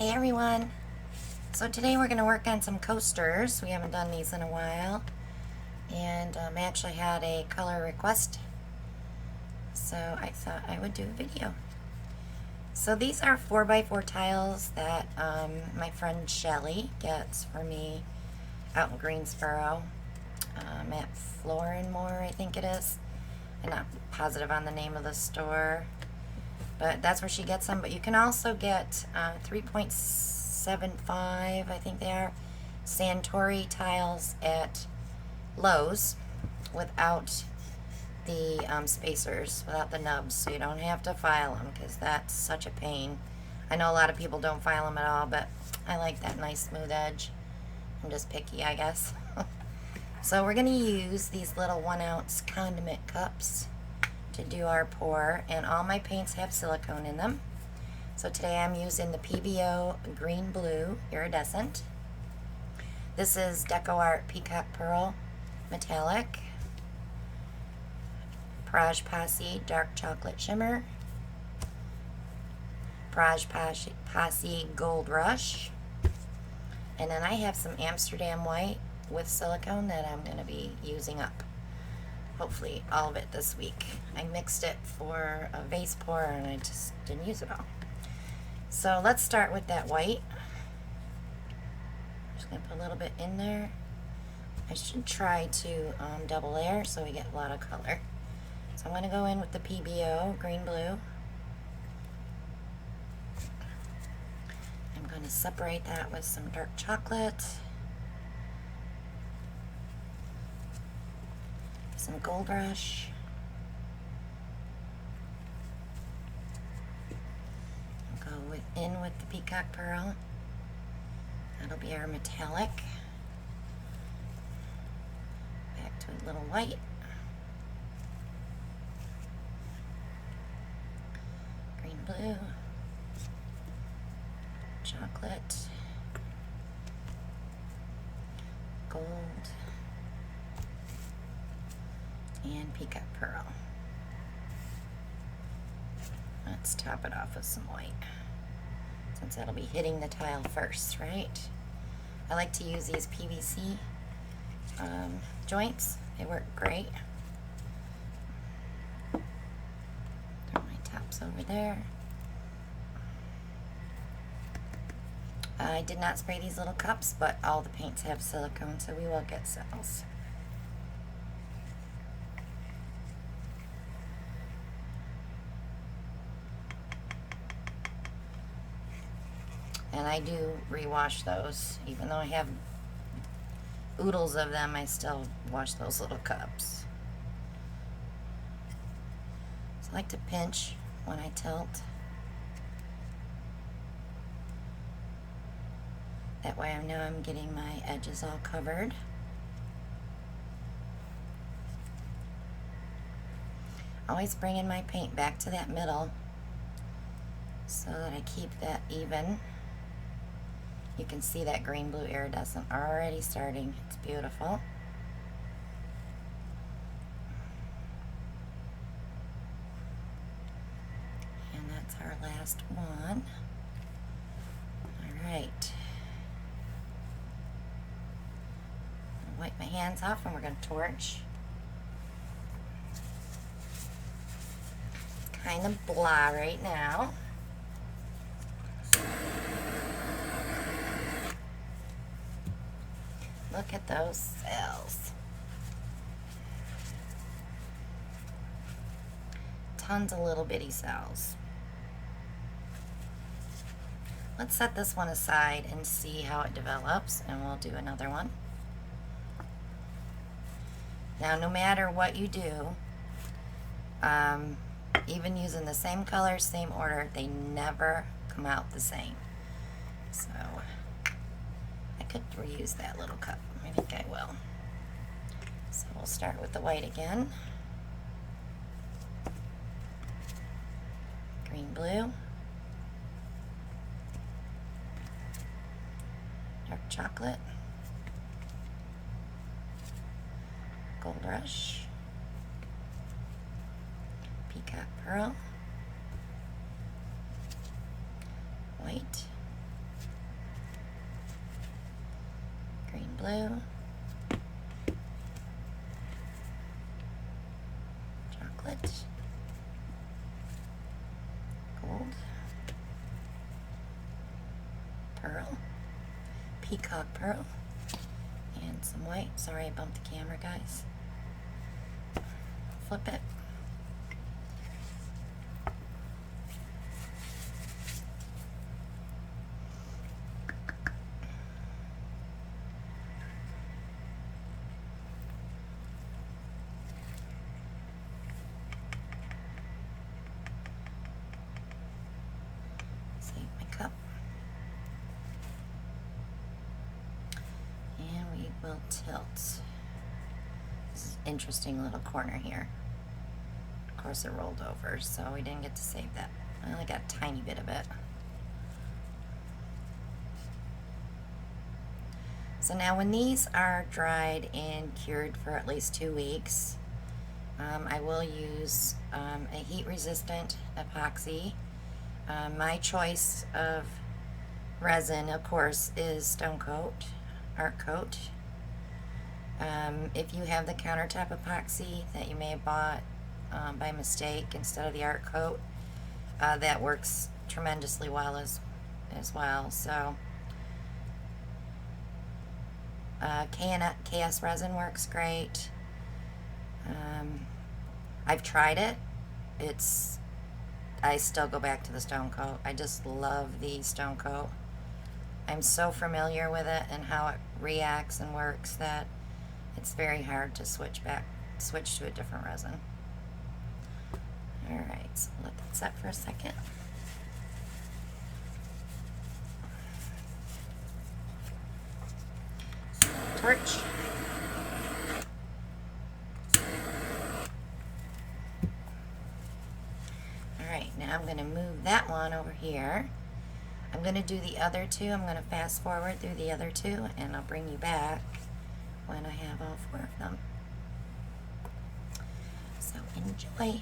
Hey everyone! So today we're going to work on some coasters. We haven't done these in a while. And I actually had a color request, so I thought I would do a video. So these are 4x4 tiles that my friend Shelly gets for me out in Greensboro. At Floor and More, I think it is. I'm not positive on the name of the store, but that's where she gets them. But you can also get 3.75, I think they are, Santori tiles at Lowe's without the spacers, without the nubs, so you don't have to file them, because that's such a pain. I know a lot of people don't file them at all, but I like that nice smooth edge. I'm just picky, I guess. So we're going to use these little 1-ounce condiment cups to do our pour, and all my paints have silicone in them. So today I'm using the PBO Green Blue Iridescent. This is Deco Art Peacock Pearl Metallic, Praj Posse Dark Chocolate Shimmer, Praj Posse Gold Rush, and then I have some Amsterdam White with silicone that I'm going to be using up. Hopefully all of it this week. I mixed it for a vase pour and I just didn't use it all. So let's start with that white. I'm just going to put a little bit in there. I should try to double layer so we get a lot of color. So I'm going to go in with the PBO Green Blue. I'm going to separate that with some dark chocolate, some Gold Rush, go in with the Peacock Pearl. That'll be our metallic. Back to a little white. Green Blue. Chocolate. Gold. And Peacock Pearl. Let's top it off with some white, since that'll be hitting the tile first, right? I like to use these PVC joints. They work great. Throw my tops over there. I did not spray these little cups, but all the paints have silicone, so we will get cells. And I do rewash those. Even though I have oodles of them, I still wash those little cups. So I like to pinch when I tilt. That way I know I'm getting my edges all covered. Always bringing my paint back to that middle so that I keep that even. You can see that green blue iridescent already starting. It's beautiful. And that's our last one. Alright. Wipe my hands off and we're going to torch. It's kind of blah right now. Look at those cells. Tons of little bitty cells. Let's set this one aside and see how it develops, and we'll do another one. Now, no matter what you do, even using the same color, same order, they never come out the same. So I could reuse that little cup. I think I will. So we'll start with the white again. Green blue. Dark chocolate. Gold Rush. Peacock Pearl. White. blue, chocolate, gold, pearl, peacock pearl, and some white. Sorry I bumped the camera, guys. Flip it. Save my cup. And we will tilt. This is an interesting little corner here. Of course it rolled over, so we didn't get to save that. I only got a tiny bit of it. So now when these are dried and cured for at least 2 weeks, I will use a heat-resistant epoxy. My choice of resin, of course, is Stone Coat, Art Coat. If you have the countertop epoxy that you may have bought by mistake instead of the Art Coat, that works tremendously well as well. So KS resin works great. I've tried it. I still go back to the Stone Coat. I just love the Stone Coat. I'm so familiar with it and how it reacts and works that it's very hard to switch to a different resin. Alright, so let that set for a second. Torch. Alright, now I'm going to move that one over here. I'm going to do the other two. I'm going to fast forward through the other two, and I'll bring you back when I have all 4 of them. So enjoy.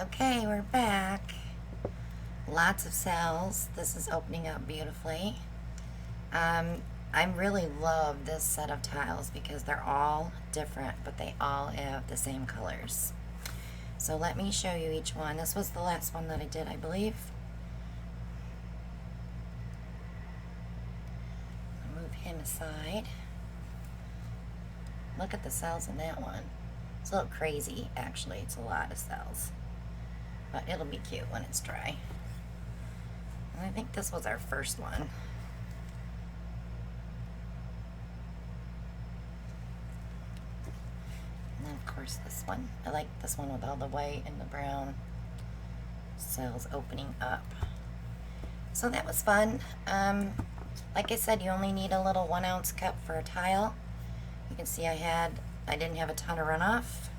Okay, we're back. Lots of cells. This is opening up beautifully. I really love this set of tiles because they're all different, but they all have the same colors. So let me show you each one. This was the last one that I did, I believe. I'll move him aside. Look at the cells in that one. It's a little crazy, actually. It's a lot of cells. But it'll be cute when it's dry. And I think this was our first one. And then, of course, this one. I like this one with all the white and the brown cells opening up. So that was fun. Like I said, you only need a little 1 ounce cup for a tile. You can see I didn't have a ton of runoff.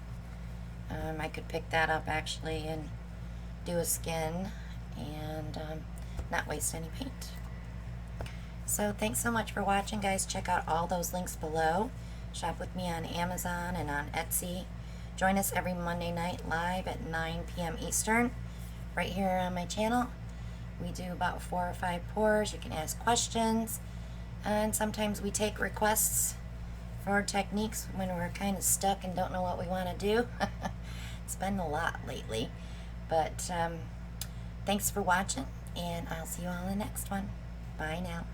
I could pick that up actually and do a skin and not waste any paint. So thanks so much for watching, guys. Check out all those links below. Shop with me on Amazon and on Etsy. Join us every Monday night live at 9 p.m. Eastern right here on my channel. We do about 4 or 5 pours. You can ask questions, and sometimes we take requests for techniques when we're kind of stuck and don't know what we want to do. It's been a lot lately, but thanks for watching, and I'll see you all in the next one. Bye now.